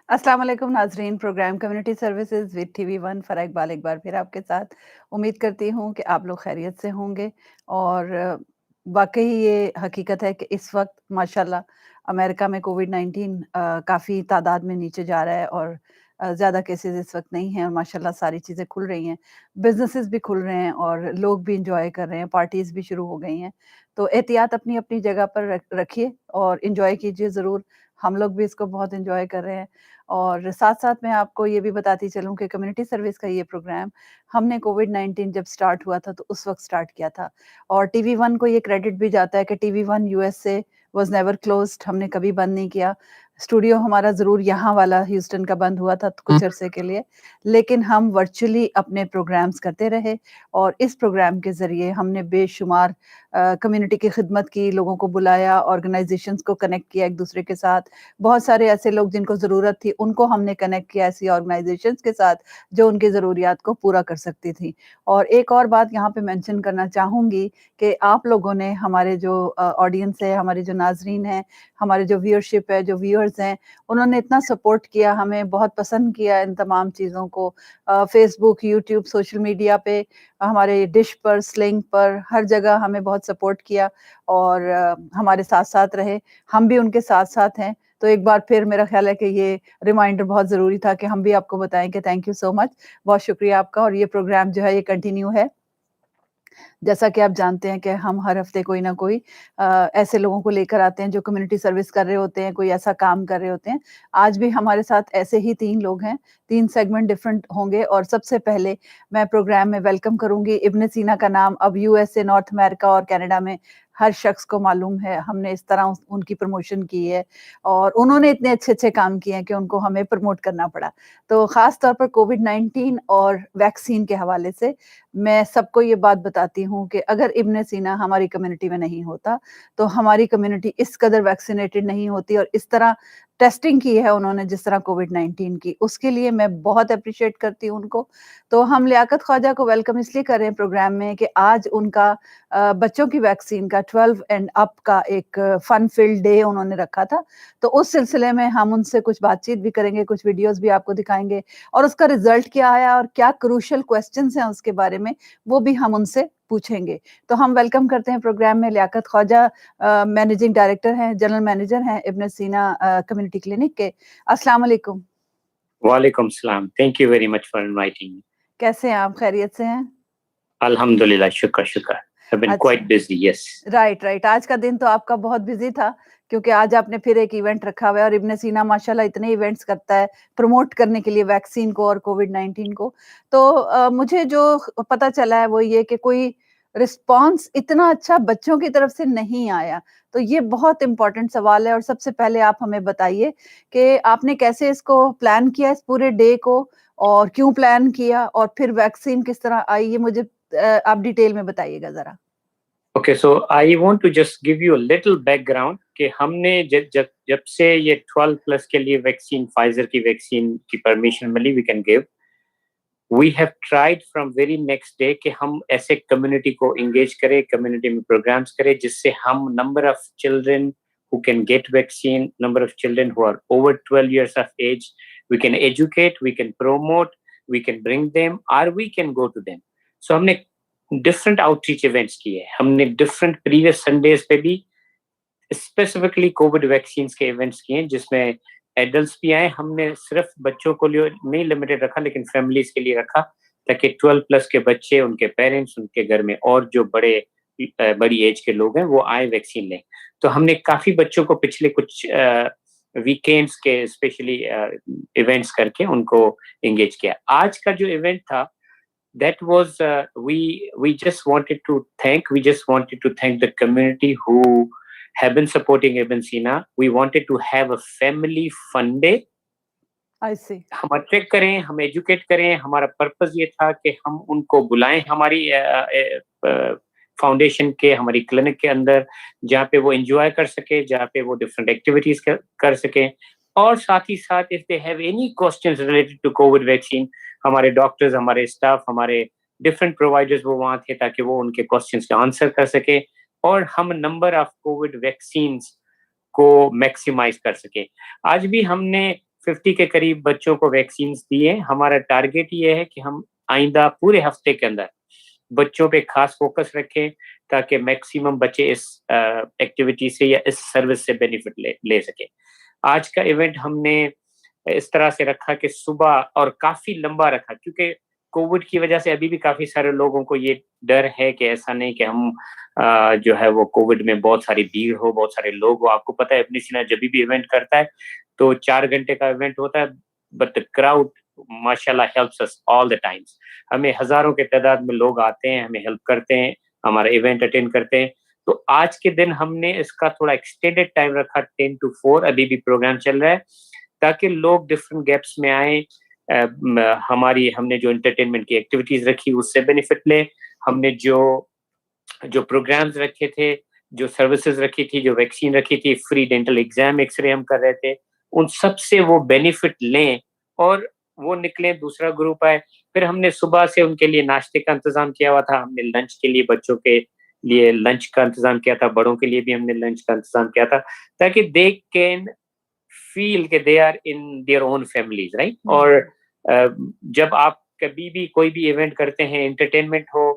अस्सलाम वालेकुम नाज़रीन, program community services with TV one Farah Iqbal एक बार फिर आपके साथ। उम्मीद करती हूँ कि आप लोग खैरियत से होंगे और वाक़ई ये हकीकत है कि इस वक़्त माशाल्लाह अमेरिका में कोविड-19 काफ़ी तादाद में नीचे जा रहा है और ज़्यादा केसेज़ इस वक़्त नहीं हैं और माशाल्लाह सारी चीज़ें खुल रही हैं। बिज़नेसेस भी खुल रहे हैं और लोग भी एन्जॉय कर रहे हैं, पार्टीज़ भी शुरू हो गई हैं। तो एहतियात अपनी-अपनी जगह पर रखिए और एन्जॉय कीजिए ज़रूर। हम लोग भी इसको बहुत एन्जॉय कर रहे हैं। और साथ-साथ मैं आपको ये भी बताती चलूँ कि कम्युनिटी सर्विस का ये प्रोग्राम हमने कोविड-19 जब स्टार्ट हुआ था, तो उस वक़्त स्टार्ट किया था और टीवी वन को ये क्रेडिट भी जाता है कि TV one USA was never closed, हमने कभी बंद नहीं किया। स्टूडियो हमारा ज़रूर यहाँ वाला ह्यूस्टन का बंद हुआ था कुछ अरसे के लिए, लेकिन हम वर्चुअली अपने प्रोग्राम्स करते रहे और इस प्रोग्राम के ज़रिए हमने बेशुमार कम्युनिटी की खिदमत की, लोगों को बुलाया, ऑर्गनाइज़ेशंस को कनेक्ट किया एक-दूसरे के साथ। बहुत सारे ऐसे लोग जिनको ज़रूरत थी, उनको हमने कनेक्ट किया ऐसी ऑर्गनाइज़ेशंस के साथ, जो उनकी ज़रूरियात को पूरा कर सकती थी। और एक और बात यहाँ पे मेंशन करना चाहूँगी कि आप लोगों ने हमारे जो ऑडियंस है, हमारे जो नाज़रीन हैं, हमारे जो व्यूअरशिप है, जो व्यूअर्स हैं, उन्होंने इतना सपोर्ट किया, हमें बहुत पसंद किया इन तमाम चीज़ों को। फ़ेसबुक, यूट्यूब, सोशल मीडिया पे, हमारे डिश पर, स्लिंग पर, हर जगह हमें बहुत सपोर्ट किया और हमारे साथ-साथ रहे। हम भी उनके साथ-साथ हैं। तो एक बार फिर मेरा ख़्याल है कि ये रिमाइंडर बहुत ज़रूरी था कि हम भी आपको बताएँ कि थैंक यू सो मच। बहुत शुक्रिया आपका और ये प्रोग्राम जो है ये कंटिन्यू है। जैसा कि आप जानते हैं कि हम हर हफ्ते कोई ना कोई ऐसे लोगों को लेकर आते हैं जो कम्युनिटी सर्विस कर रहे होते हैं, कोई ऐसा काम कर रहे होते हैं। आज भी हमारे साथ ऐसे ही 3 लोग हैं, 3 सेगमेंट डिफरेंट होंगे और सबसे पहले मैं प्रोग्राम में वेलकम करूँगी इब्न सीना का नाम अब यूएसए, नॉर्थ अमेरिका और कनाडा में हर शख्स को मालूम है। हमने इस तरह उनकी प्रमोशन की है और उन्होंने इतने अच्छे-अच्छे काम किए हैं कि उनको हमें प्रमोट करना पड़ा। तो ख़ास तौर पर कोविड-19 और वैक्सीन के हवाले से मैं सबको ये बात बताती हूँ कि अगर इब्न सीना हमारी कम्युनिटी में नहीं होता, तो हमारी कम्युनिटी इस कदर वैक्सिनेटेड नहीं होती और इस तरह टेस्टिंग की है उन्होंने जिस तरह कोविड-19 की, उसके लिए मैं बहुत एप्रिशिएट करती हूँ उनको। तो हम लियाकत ख्वाजा को वेलकम इसलिए कर रहे हैं प्रोग्राम में कि आज उनका बच्चों की वैक्सीन का 12 एंड अप का एक फन फिल्ड डे उन्होंने रखा था। तो उस सिलसिले में हम उनसे कुछ बातचीत भी करेंगे, कुछ वीडियोज़ भी आपको दिखाएँगे और उसका रिज़ल्ट क्या आया और क्या क्रूशियल क्वेश्चन्स हैं उसके बारे में, वो भी हम उनसे पूछेंगे। तो हम वेलकम करते हैं प्रोग्राम में लियाकत ख्वाजा मैनेजिंग डायरेक्टर हैं, जनरल मैनेजर हैं इब्न सीना कम्युनिटी क्लिनिक के। अस्सलाम वालेकुम। वालेकुम सलाम। Thank you very much for inviting me. कैसे हैं आप? खैरियत से हैं? अल्हम्दुलिल्लाह, शुक्र शुक्र। हैव बीन अच्छा, क्वाइट बिज़ी, यस। राइट। आज का दिन तो आपका बहुत बिज़ी था क्योंकि आज आपने फिर एक इवेंट रखा हुआ है और इब्न सीना माशाल्लाह इतने इवेंट्स करता है प्रमोट करने के लिए वैक्सीन को और कोविड-19 को। तो मुझे जो पता चला है वो ये कि कोई रिस्पॉन्स इतना अच्छा बच्चों की तरफ से नहीं आया। तो ये बहुत इम्पोर्टेंट सवाल है और सबसे पहले आप हमें बताइए कि आपने कैसे इसको प्लान किया इस पूरे डे को और क्यों प्लान किया और फिर वैक्सीन किस तरह आई ये मुझे आप डिटेल में बताइएगा ज़रा? Okay, so I want to just give you a little background कि हमने जब जब जब से ये 12 प्लस के लिए वैक्सीन फाइजर की वैक्सीन की परमिशन मिली, we can give, we have tried from very next day कि हम ऐसे कम्युनिटी को एंगेज करें, कम्युनिटी में प्रोग्राम्स करें जिससे हम number of children who can get vaccine, number of children who are over 12 years of age, we can educate, we can promote, we can bring them, or we can go to them. So हमने different outreach events किए, हमने different previous Sundays पे भी specifically Covid vaccine के events किए जिसमें adults भी आए। हमने सिर्फ बच्चों को लिए नहीं लिमिटेड रखा लेकिन फैमिलीज के लिए रखा ताकि 12 प्लस के बच्चे, उनके पेरेंट्स, उनके घर में और जो बड़ी एज के लोग हैं वो आए वैक्सीन लें। तो हमने काफी बच्चों को पिछले कुछ वीकेंड्स के स्पेशली इवेंट्स करके उनको एंगेज किया। आज का जो इवेंट था, that was we just wanted to thank the community who have been supporting Ibn Sina. We wanted to have a family fun day. आई सी। हम अट्रैक्ट करें, हम एजुकेट करें। हमारा पर्पस ये था कि हम उनको बुलाएं हमारी फाउंडेशन के, हमारी क्लिनिक के अंदर, जहाँ पे वो एंजॉय कर सके, जहाँ पे वो डिफरेंट एक्टिविटीज कर सकें। और साथ ही साथ if they have any questions related to covid vaccine, हमारे डॉक्टर्स, हमारे स्टाफ, हमारे डिफरेंट प्रोवाइडर्स वो वहाँ थे ताकि वो उनके क्वेश्चंस का आंसर कर सके और हम नंबर ऑफ कोविड वैक्सीन को मैक्सिमाइज कर सके। आज भी हमने 50 के करीब बच्चों को वैक्सीन दिए। हमारा टारगेट ये है कि हम आइंदा पूरे हफ्ते के अंदर बच्चों पे खास फोकस रखें ताकि मैक्सिमम बच्चे इस एक्टिविटी से या इस सर्विस से बेनिफिट ले सके। आज का इवेंट हमने इस तरह से रखा कि सुबह, और काफी लंबा रखा क्योंकि कोविड की वजह से अभी भी काफी सारे लोगों को ये डर है कि ऐसा नहीं कि हम जो है वो कोविड में बहुत सारी भीड़ हो, बहुत सारे लोग हो। आपको पता है अपनी सीना जब भी इवेंट करता है तो 4 घंटे का इवेंट होता है, बट द क्राउड माशाल्लाह helps us all the times. हमें हजारों के तादाद में लोग आते हैं, हमें हेल्प करते हैं, हमारा इवेंट अटेंड करते हैं। तो आज के दिन हमने इसका थोड़ा एक्सटेंडेड टाइम रखा, 10 to 4 अभी भी प्रोग्राम चल रहा है, ताकि लोग डिफरेंट गैप्स में आए। हमने जो एंटरटेनमेंट की एक्टिविटीज रखी उससे बेनिफिट लें। हमने जो प्रोग्राम्स रखे थे, जो सर्विसेज रखी थी, जो वैक्सीन रखी थी, फ्री डेंटल एग्जाम, एक्सरे हम कर रहे थे, उन सब से वो बेनिफिट लें और वो निकले। दूसरा ग्रुप आए, फिर हमने सुबह से उनके लिए नाश्ते का इंतजाम किया हुआ था। हमने लंच के लिए बच्चों के लिए लंच का इंतजाम किया था, बड़ों के लिए भी हमने लंच का इंतजाम किया था, ताकि दे कैन फील कि they are in their own families, right. और जब आप कभी भी कोई भी इवेंट करते हैं, एंटरटेनमेंट हो,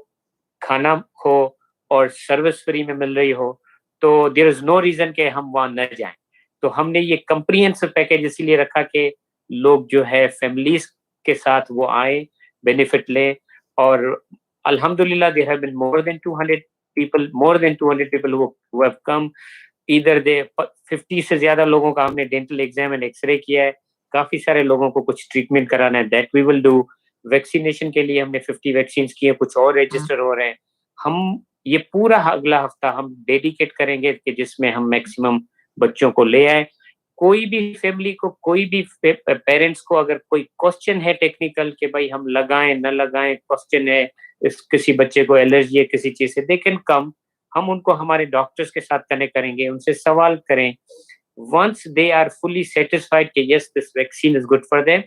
खाना हो और सर्विस फ्री में मिल रही हो, तो देयर इज नो रीजन कि हम वहां न जाएं। तो हमने ये कंप्रिहेंसिव पैकेज इसीलिए रखा कि लोग जो है फैमिलीज के साथ वो आए, बेनिफिट ले। और अल्हम्दुलिल्लाह there have been more than 200 people who have come. इधर दे 50 से ज्यादा लोगों का हमने डेंटल एग्जाम एंड एक्सरे किया है। काफी सारे लोगों को कुछ ट्रीटमेंट कराना है, that we will do. Vaccination के लिए हमने 50 वैक्सीन किए, कुछ और रजिस्टर हो रहे हैं। हम ये पूरा अगला हफ्ता हम डेडिकेट करेंगे कि जिसमें हम मैक्सिमम बच्चों को ले आए। कोई भी फैमिली को, कोई भी पेरेंट्स को अगर कोई क्वेश्चन है टेक्निकल कि भाई हम लगाएं न लगाएं, क्वेश्चन है, किसी बच्चे को एलर्जी है किसी चीज से, दे कैन कम। हम उनको हमारे डॉक्टर्स के साथ कनेक्ट करेंगे, उनसे सवाल करें। Once they are fully satisfied कि yes this vaccine is good for them,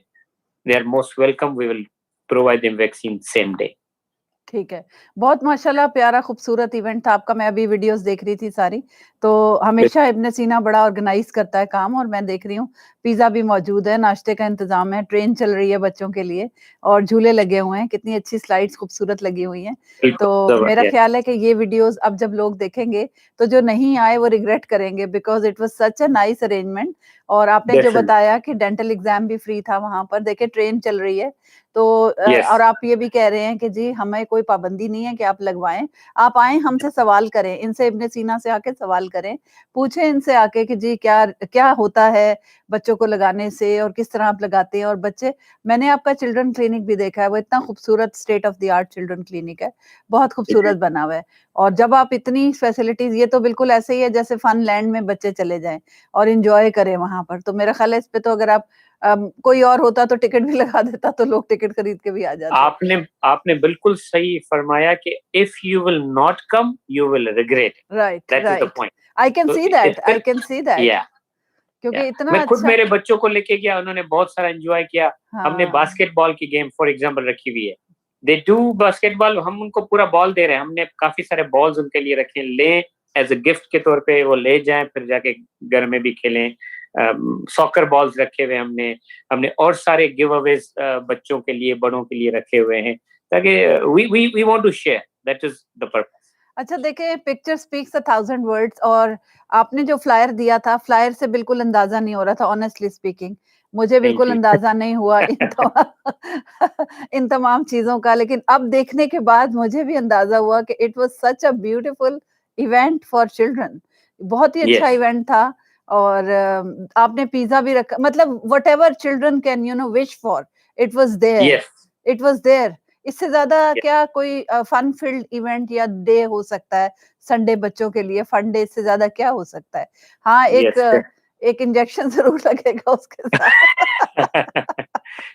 they are most welcome, we will provide them vaccine same day. ठीक है। बहुत माशाल्लाह प्यारा खूबसूरत इवेंट था आपका, मैं अभी वीडियोज़ देख रही थी सारी। तो हमेशा इब्न सीना बड़ा ऑर्गेनाइज़ करता है काम, और मैं देख रही हूँ पिज़्ज़ा भी मौजूद है, नाश्ते का इंतज़ाम है, ट्रेन चल रही है बच्चों के लिए और झूले लगे हुए हैं, कितनी अच्छी स्लाइड्स खूबसूरत लगी हुई हैं। तो मेरा ख़्याल है कि ये वीडियोज़ अब जब लोग देखेंगे तो जो नहीं आए वो रिग्रेट करेंगे, because it was such a nice arrangement. और आपने जो बताया कि डेंटल एग्ज़ाम भी फ्री था वहाँ पर, देखिए ट्रेन चल रही है। तो और आप ये भी कह रहे हैं कि जी हमें कोई पाबंदी नहीं है कि आप लगवाएँ, आप आएँ हमसे सवाल करें, इनसे इब्न सीना से आके सवाल करें, पूछें इनसे आके कि जी क्या क्या होता है बच्चों को लगाने से और किस तरह आप लगाते हैं। और बच्चे, मैंने आपका चिल्ड्रन क्लिनिक भी देखा है, वो इतना खूबसूरत state of the art children clinic है, बहुत खूबसूरत बना हुआ है। और जब आप इतनी फैसिलिटीज़, ये तो बिल्कुल ऐसे ही है जैसे फन लैंड में बच्चे चले जाएँ और एन्जॉय करें वहाँ पर। तो मेरा ख़्याल है इस पे तो अगर आप कोई और होता तो टिकट भी लगा देता तो लोग टिकट खरीद के भी आ जाते। आपने बिल्कुल सही फरमाया कि if you will not come you will regret, right, that is the right. Point. I can see that, I can see that, या क्योंकि इतना मैं खुद अच्छा। मेरे बच्चों को लेके गया, उन्होंने बहुत सारा एंजॉय किया। हमने हाँ, बास्केटबॉल की गेम फॉर एग्जांपल रखी हुई है, दे डू बास्केटबॉल, हम उनको पूरा बॉल दे रहे हैं, हमने काफी सारे बॉल्स उनके लिए रखे, ले एज अ गिफ्ट के तौर पे वो ले जाएं, फिर जाके घर में भी खेलें। सॉकर बॉल्स रखे हुए हमने हमने और सारे गिव अवेज बच्चों के लिए, बड़ों के लिए रखे हुए हैं, ताकि we want to share, that is the purpose. अच्छा देखिए, picture speaks a thousand words. और आपने जो फ्लायर दिया था, फ्लायर से बिल्कुल अंदाज़ा नहीं हो रहा था, ऑनेस्टली स्पीकिंग। मुझे थैंक बिल्कुल यू। अंदाज़ा नहीं हुआ इन तमाम चीज़ों का, लेकिन अब देखने के बाद मुझे भी अंदाज़ा हुआ कि it was such a beautiful event for children. बहुत ही अच्छा यस इवेंट था। और आपने पिज़्ज़ा भी रखा, मतलब whatever children can wish for, it was there, yes it was there. इससे ज़्यादा क्या कोई फन फिल्ड इवेंट या डे हो सकता है संडे बच्चों के लिए? फन डे से ज़्यादा क्या हो सकता है? हाँ, यस एक इंजेक्शन ज़रूर लगेगा उसके साथ।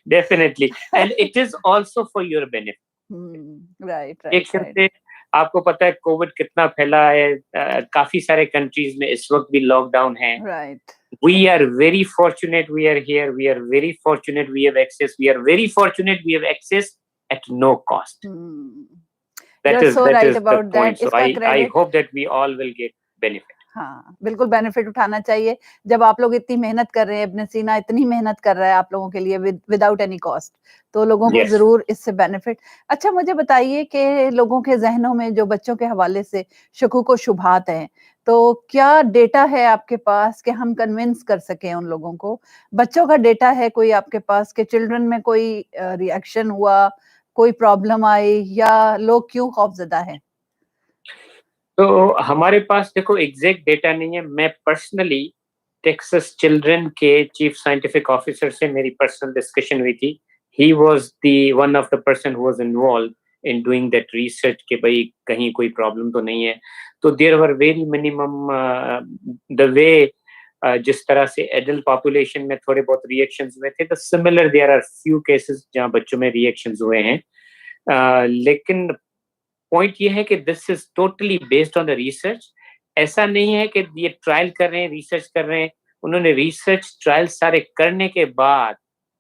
Definitely, and it is also for your benefit. Right, एक राइट, तरह राइट, से आपको पता है कोविड कितना फैला है, काफी सारे कंट्रीज में इस वक्त भी लॉकडाउन है। Right. We are very fortunate we are here, we are very fortunate we have access, we are very fortunate we have access at no cost. You are so That right is the about that. point, so इसका I credit, hope that we all will get benefit. हाँ, बिल्कुल benefit उठाना चाहिए। जब आप लोग इतनी मेहनत कर रहे हैं, इब्न सीना इतनी मेहनत कर रहा है आप लोगों के लिए विदाउट एनी कॉस्ट, तो लोगों को यस। ज़रूर इससे बेनिफिट। अच्छा, मुझे बताइए कि लोगों के ज़हनों में जो बच्चों के हवाले से शकूक व शुबहात हैं, तो क्या डेटा है आपके पास कि हम कन्विंस कर सकें उन लोगों को? बच्चों का डेटा है कोई आपके पास कि चिल्ड्रन में कोई रिएक्शन हुआ, कोई प्रॉब्लम आई या लोग क्यों खौफज़दा हैं? तो हमारे पास देखो एग्जैक्ट डेटा नहीं है। मैं पर्सनली टेक्सास चिल्ड्रन के चीफ साइंटिफिक ऑफिसर से मेरी पर्सनल डिस्कशन हुई थी। He was the one of the person who was involved in doing that research कि भाई कहीं कोई प्रॉब्लम तो नहीं है। तो there were very minimum the way जिस तरह से एडल्ट पॉपुलेशन में थोड़े बहुत रिएक्शंस हुए थे, तो similar there are few cases जहां बच्चों में रिएक्शंस हुए हैं। लेकिन पॉइंट ये है कि this is totally based on the research. ऐसा नहीं है कि ये ट्रायल कर रहे हैं, रिसर्च कर रहे हैं। उन्होंने रिसर्च ट्रायल सारे करने के बाद,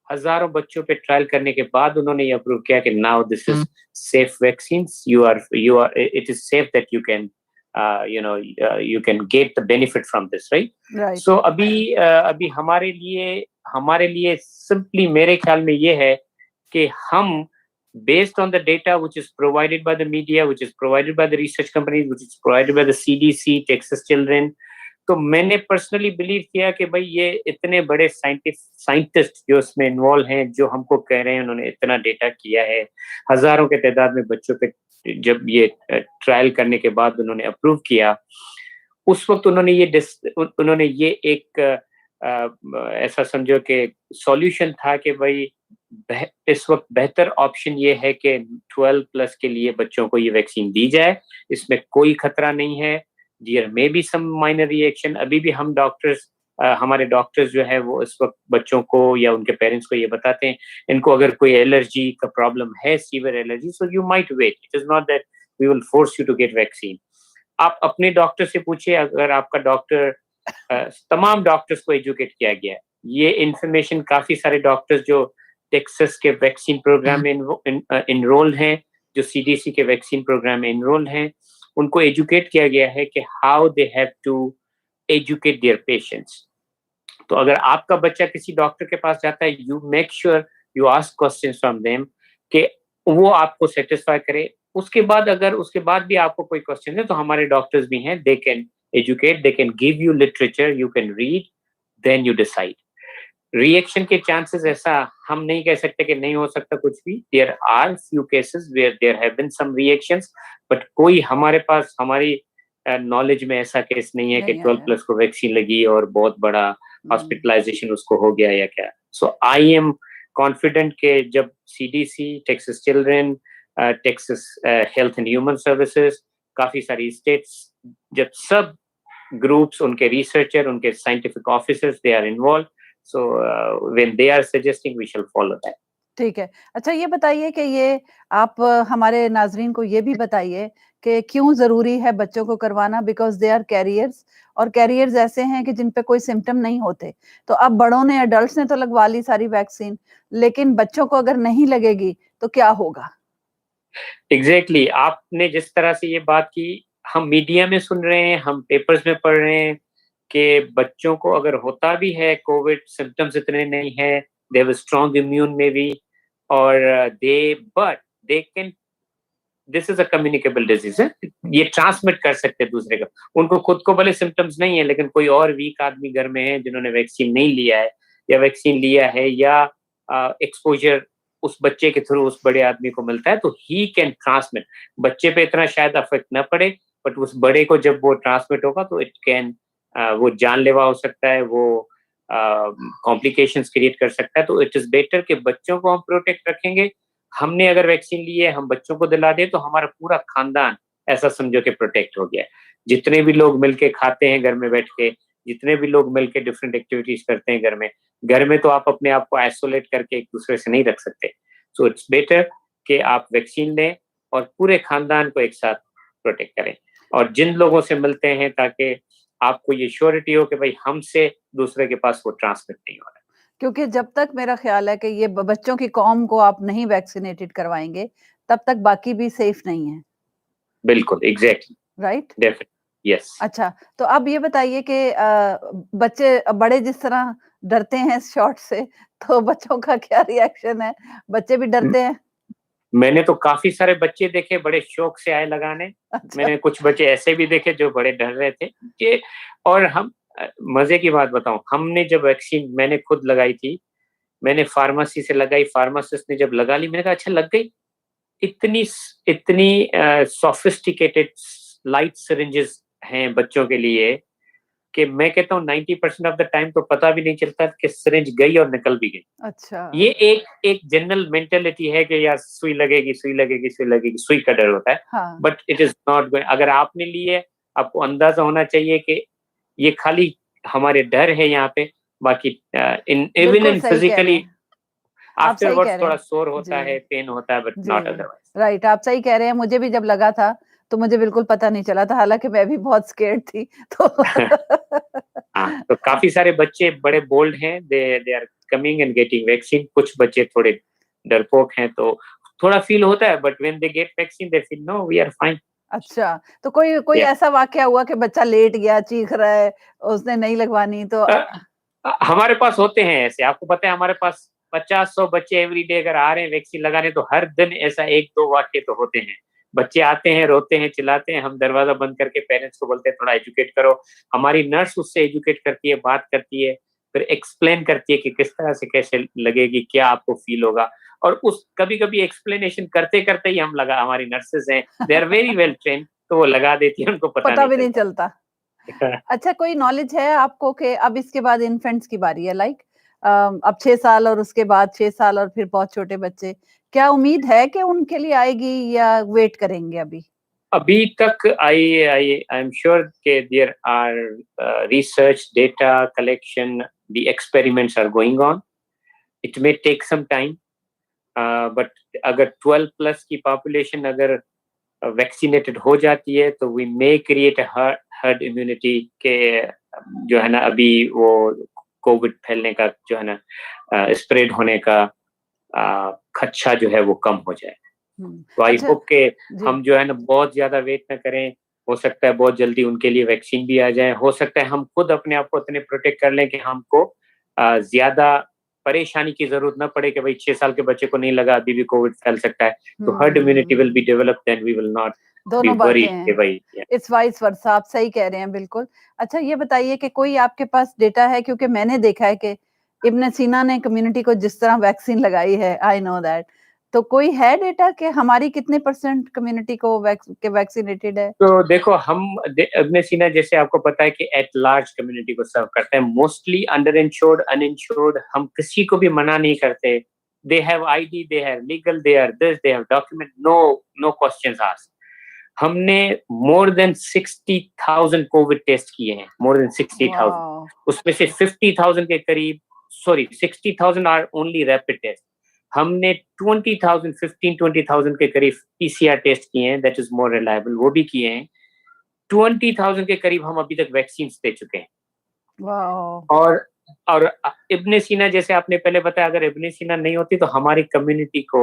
हजारों बच्चों पे ट्रायल करने के बाद उन्होंने ये अप्रूव किया कि now this is safe vaccine, you are it is safe that you can you can get the benefit from this, right? Right. So अभी हमारे लिए सिंपली मेरे ख्याल में ये है कि हम based on the data which is provided by the media, which is provided by the research companies, which is provided by the CDC, Texas Children, तो मैंने पर्सनली बिलीव किया कि भाई ये इतने बड़े साइंटिस्ट जो इसमें इन्वॉल्व हैं, जो हमको कह रहे हैं, उन्होंने इतना डेटा किया है, हजारों के तादाद में बच्चों पे जब ये ट्रायल करने के बाद उन्होंने अप्रूव किया, उस वक्त उन्होंने ये एक ऐसा समझो कि सॉल्यूशन था कि भाई इस वक्त बेहतर ऑप्शन ये है कि 12 प्लस के लिए बच्चों को ये वैक्सीन दी जाए। इसमें कोई खतरा नहीं है। There may be some minor reaction. अभी भी हमारे डॉक्टर्स जो है वो इस वक्त बच्चों को या उनके पेरेंट्स को ये बताते हैं, इनको अगर कोई एलर्जी का प्रॉब्लम है, severe allergy, so you might wait. It is not that we will force you to get vaccine. आप अपने डॉक्टर से पूछिए, अगर आपका डॉक्टर तमाम डॉक्टर्स को एजुकेट किया गया है। ये इंफॉर्मेशन काफी सारे डॉक्टर्स जो टेक्सास के वैक्सीन प्रोग्राम में इनरोल हैं, जो सीडीसी के वैक्सीन प्रोग्राम में इनरोल हैं, उनको एजुकेट किया गया है कि how they have to educate their patients. तो अगर आपका बच्चा किसी डॉक्टर के पास जाता है, you make sure you ask questions from them कि वो आपको सेटिस्फाई करे। उसके बाद भी आपको कोई क्वेश्चन है, तो हमारे डॉक्टर्स भी हैं, they can educate, they can give you literature, you can read, then you decide. Reaction के चांसेस ऐसा हम नहीं कह सकते कि नहीं हो सकता कुछ भी। There are few cases where there have been some reactions, but कोई हमारी नॉलेज में ऐसा केस नहीं है कि 12 प्लस को वैक्सीन लगी और बहुत बड़ा हॉस्पिटलाइजेशन उसको हो गया या क्या। सो आई एम कॉन्फिडेंट कि जब CDC, Texas Children, Texas Health and Human Services, काफी सारी स्टेट्स, जब सब ग्रुप्स, उनके रिसर्चर, उनके scientific officers, they are involved, so when they are suggesting, we shall follow that. ठीक है। अच्छा, ये बताइए कि ये आप हमारे नाज़रीन को ये भी बताइए कि क्यों ज़रूरी है बच्चों को करवाना? बिकॉज़ दे आर कैरियर्स, और कैरियर्स ऐसे हैं कि जिन पे कोई सिम्पटम नहीं होते। तो अब बड़ों ने, एडल्ट्स ने तो लगवा ली सारी वैक्सीन, लेकिन बच्चों को अगर नहीं लगेगी तो क्या होगा? एग्जैक्टली आपने जिस तरह से ये बात की, हम मीडिया में सुन रहे हैं, हम पेपर्स में पढ़ रहे हैं कि बच्चों को अगर होता भी है कोविड, सिम्टम्स इतने नहीं है, they have strong immune may be, और they can, this is a communicable disease है, ये ट्रांसमिट कर सकते हैं दूसरे का। उनको खुद को भले सिम्टम्स नहीं है, लेकिन कोई और वीक आदमी घर में है जिन्होंने वैक्सीन नहीं लिया है या वैक्सीन लिया है, या एक्सपोजर उस बच्चे के थ्रू उस बड़े आदमी को मिलता है, तो ही कैन ट्रांसमिट। बच्चे पे इतना शायद अफेक्ट ना पड़े, बट उस बड़े को जब वो ट्रांसमिट होगा तो इट कैन, वो जानलेवा हो सकता है, वो कॉम्प्लिकेशंस क्रिएट कर सकता है। तो इट इज बेटर कि बच्चों को हम प्रोटेक्ट रखेंगे। हमने अगर वैक्सीन ली है, हम बच्चों को दिला दें, तो हमारा पूरा खानदान ऐसा समझो कि प्रोटेक्ट हो गया है। जितने भी लोग मिलके खाते हैं घर में बैठ के, जितने भी लोग मिलके डिफरेंट एक्टिविटीज करते हैं घर में तो आप अपने आप को आइसोलेट करके एक दूसरे से नहीं रख सकते। सो इट्स बेटर कि आप वैक्सीन लें और पूरे खानदान को एक साथ प्रोटेक्ट करें, और जिन लोगों से मिलते हैं, ताकि आपको ये श्योरिटी हो कि भाई हमसे दूसरे के पास वो ट्रांसमिट नहीं हो रहा है। क्योंकि जब तक मेरा ख्याल है कि ये बच्चों की कौम को आप नहीं वैक्सीनेटेड करवाएंगे, तब तक बाकी भी सेफ नहीं है। बिल्कुल, एग्जैक्टली, राइट? डेफिनेटली। Yes. अच्छा, तो अब ये बताइए कि बच्चे बड़े जिस तरह डरते हैं शॉट से, तो बच्चों का क्या रिएक्शन है? बच्चे भी म डरते हैं? मैंने तो काफ़ी सारे बच्चे देखे बड़े शौक से आए लगाने। अच्छा, मैंने कुछ बच्चे ऐसे भी देखे जो बड़े डर रहे थे कि और हम मज़े की बात बताऊँ, हमने जब वैक्सीन मैंने खुद लगाई थी, मैंने फार्मेसी से लगाई, फार्मासिस्ट ने जब लगा ली, मैंने कहा अच्छा लग गई? इतनी सोफिस्टिकेटेड लाइट सिरिंजेस हैं बच्चों के लिए कि मैं कहता हूँ 90% ऑफ द टाइम तो पता भी नहीं चलता कि सिरिंज गई और निकल भी गई। अच्छा। ये एक एक जनरल मेंटालिटी है कि यार सुई लगेगी, सुई लगेगी, सुई लगेगी, सुई का डर होता है। हाँ, but it is not going अगर आपने ली है, आपको अंदाज़ा होना चाहिए कि ये खाली हमारे डर है यहाँ पे, बाकी इवन बिल्कुल इन सही कह रहे फिज़िकली हैं। आप सही कह आफ्टरवर्ड्स रहे थोड़ा हैं। सोर होता जी, है, पेन होता है बट नॉट जी। अदरवाइज़। राइट, आप सही कह रहे हैं। मुझे भी जब लगा था, तो मुझे बिल्कुल पता नहीं चला था, हालाँकि मैं भी बहुत स्केर्ड थी, तो हाँ, तो काफ़ी सारे बच्चे बड़े बोल्ड हैं, they they are coming and getting vaccine कुछ बच्चे थोड़े डरपोक हैं, तो थोड़ा फ़ील होता है but when they get vaccine they feel no we are fine. अच्छा, तो कोई कोई या ऐसा वाक़या हुआ कि बच्चा लेट गया, चीख रहा है, उसने नहीं लगवानी तो अ हमारे पास होते हैं ऐसे, आपको पता है हमारे पास 50-100 बच्चे एवरी डे अगर आ रहे हैं वैक्सीन लगाने तो हर दिन ऐसा 1-2 वाक़ये तो होते हैं। बच्चे आते हैं, रोते हैं, चिल्लाते हैं, हम दरवाज़ा बंद करके पेरेंट्स को बोलते हैं थोड़ा एजुकेट करो। हमारी नर्स उससे एजुकेट करती है, बात करती है, फिर एक्सप्लेन करती है कि किस तरह से कैसे लगेगी, क्या आपको फ़ील होगा और उस कभी-कभी एक्सप्लेनेशन करते-करते ही हम लगा हमारी नर्सेज़ हैं, they are very well trained तो वो लगा देती हैं, उनको पता पता नहीं भी नहीं चलता। चलता। अच्छा, कोई नॉलेज है आपको कि अब इसके बाद इन्फेंट्स की बारी है लाइक अब 6 साल और उसके बाद 6 साल और फिर बहुत छोटे बच्चे। क्या उम्मीद है कि उनके लिए आएगी या वेट करेंगे अभी? अभी तक आई एम श्योर कि there are research, data collection, the experiments are going on. It may take some time but अगर 12 प्लस की पॉपुलेशन अगर वैक्सीनेटेड हो जाती है तो we may create a herd immunity के जो है ना अभी वो कोविड फैलने का जो है ना स्प्रेड होने का खदशा जो है वो कम हो जाए। हुँ। तो आई अच्छा होप के जी। हम जो है ना बहुत ज़्यादा वेट ना करें, हो सकता है बहुत जल्दी उनके लिए वैक्सीन भी आ जाए, हो सकता है हम खुद अपने आप को इतने प्रोटेक्ट कर लें कि हमको ज़्यादा परेशानी की ज़रूरत ना पड़े कि भाई 6 साल के बच्चे को नहीं लगा अभी भी कोविड फैल सकता है। तो herd immunity will be hmm. Developed and we will not be दोनों बातें वरीड कि हैं। भाई इट्स वाइस वर्सा आप सही कह रहे हैं बिल्कुल। अच्छा ये बताइए कि कोई आपके पास डेटा है क्योंकि मैंने देखा है कि इब्न सीना ने कम्युनिटी को जिस तरह वैक्सीन लगाई है, आई नो दैट। तो कोई है डेटा कि हमारी कितने परसेंट कम्युनिटी को वैक्सीनेटेड है? तो देखो हम इब्न सीना जैसे आपको पता है कि एट लार्ज कम्युनिटी को सर्व करते हैं मोस्टली अंडर इंश्योर्ड अनइंश्योर्ड हम किसी को भी मना नहीं करते they have ID they have legal they are this they have document no no questions asked हमने मोर देन 60,000 कोविड टेस्ट किए हैं मोर देन 60,000 वाओ! उसमें से 50,000 के करीब sorry 60,000 are only rapid test हमने 20,000 15-20,000 के करीब पीसीआर टेस्ट किए हैं दैट इज मोर रिलायबल वो भी किए हैं 20,000 के करीब हम अभी तक वैक्सीन दे चुके हैं वाओ! और और इब्ने सीना जैसे आपने पहले बताया अगर इब्ने सीना नहीं होती तो हमारी कम्युनिटी को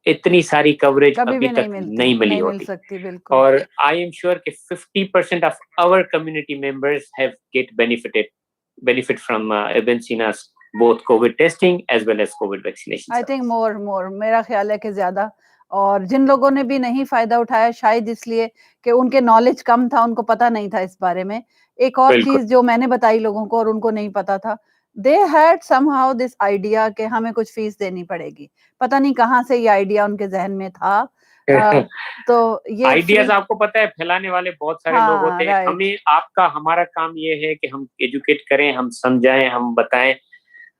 इतनी सारी कवरेज कभी अभी भी तक नहीं मिलती, नहीं मिली नहीं मिल होती सकती बिल्कुल। और आई एम श्योर कि 50% of our community members have get benefit from Ibn Sina's both COVID testing as well as COVID vaccination I think service. मोर मेरा ख्याल है कि ज़्यादा और जिन लोगों ने भी नहीं फ़ायदा उठाया शायद इसलिए कि उनके नॉलेज कम था, उनको पता नहीं था इस बारे में। एक और बिल्कुल चीज़ जो मैंने बताई लोगों को और उनको नहीं पता था, they had somehow this idea कि हमें कुछ फ़ीस देनी पड़ेगी। पता नहीं कहाँ से ये आइडिया उनके ज़हन में था। अ, तो ये आइडियाज फ्री आपको पता है फैलाने वाले बहुत सारे लोग हाँ, होते हैं राइट। हमें आपका हमारा काम ये है कि हम एजुकेट करें हम समझाएं हम बताएं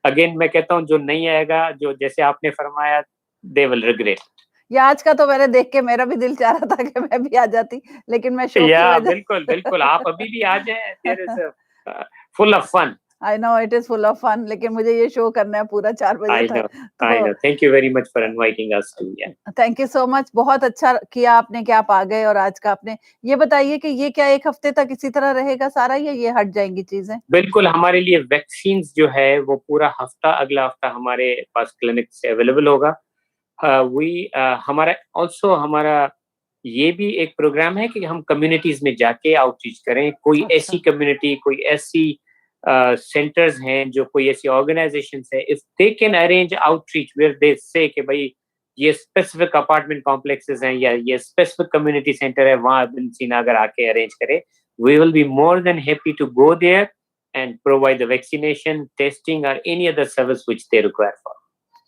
अगेन मैं कहता हूँ जो नहीं आएगा जो जैसे आपने फरमाया दे विल रिग्रेट ये आज का तो मैंने देख के मेरा भी दिल चाह रहा था कि मैं भी आ जाती, लेकिन मैं शो की या वजह बिल्कुल बिल्कुल आप अभी भी आ जाएं there is full of fun I know it is full of fun लेकिन मुझे ये शो करना है पूरा 4 बजे आई तक। नो आई तो no thank you very much for inviting us to या थैंक यू सो मच बहुत अच्छा किया आपने कि आप आ गए और आज का आपने ये बताइए कि ये क्या 1 हफ्ते तक इसी तरह रहेगा सारा या ये हट जाएँगी चीज़ें? बिल्कुल हमारे लिए वैक्सीन जो है वो पूरा हफ्ता अगला हफ्ता हमारे पास क्लिनिक से अवेलेबल होगा वी हमारा ऑल्सो हमारा ये भी एक प्रोग्राम है कि हम कम्युनिटीज में जाके आउटरीच करें। कोई अच्छा। ऐसी कम्युनिटी, कोई ऐसी सेंटर्स हैं, जो कोई ऐसी ऑर्गेनाइजेशंस है, if they can arrange outreach where they say कि भाई ये स्पेसिफिक अपार्टमेंट कॉम्प्लेक्सेस हैं या ये स्पेसिफिक कम्युनिटी सेंटर है, वहां सीना अगर आके अरेंज करे, we will be more than happy to go there and provide the vaccination, testing or any other service which they require for.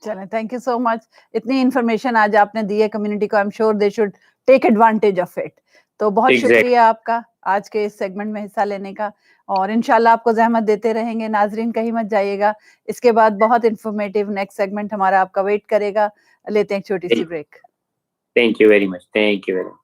चलें, थैंक यू सो मच। इतनी इन्फॉर्मेशन आज आपने दी है कम्युनिटी को, I am sure they should take advantage of it. तो बहुत Exactly. शुक्रिया आपका आज के इस सेगमेंट में हिस्सा लेने का, और इंशाल्लाह आपको ज़हमत देते रहेंगे। नाज़रीन कहीं मत जाइएगा, इसके बाद बहुत इन्फॉर्मेटिव नेक्स्ट सेगमेंट हमारा आपका वेट करेगा। लेते हैं एक छोटी सी break. Thank you very much. Thank you very much.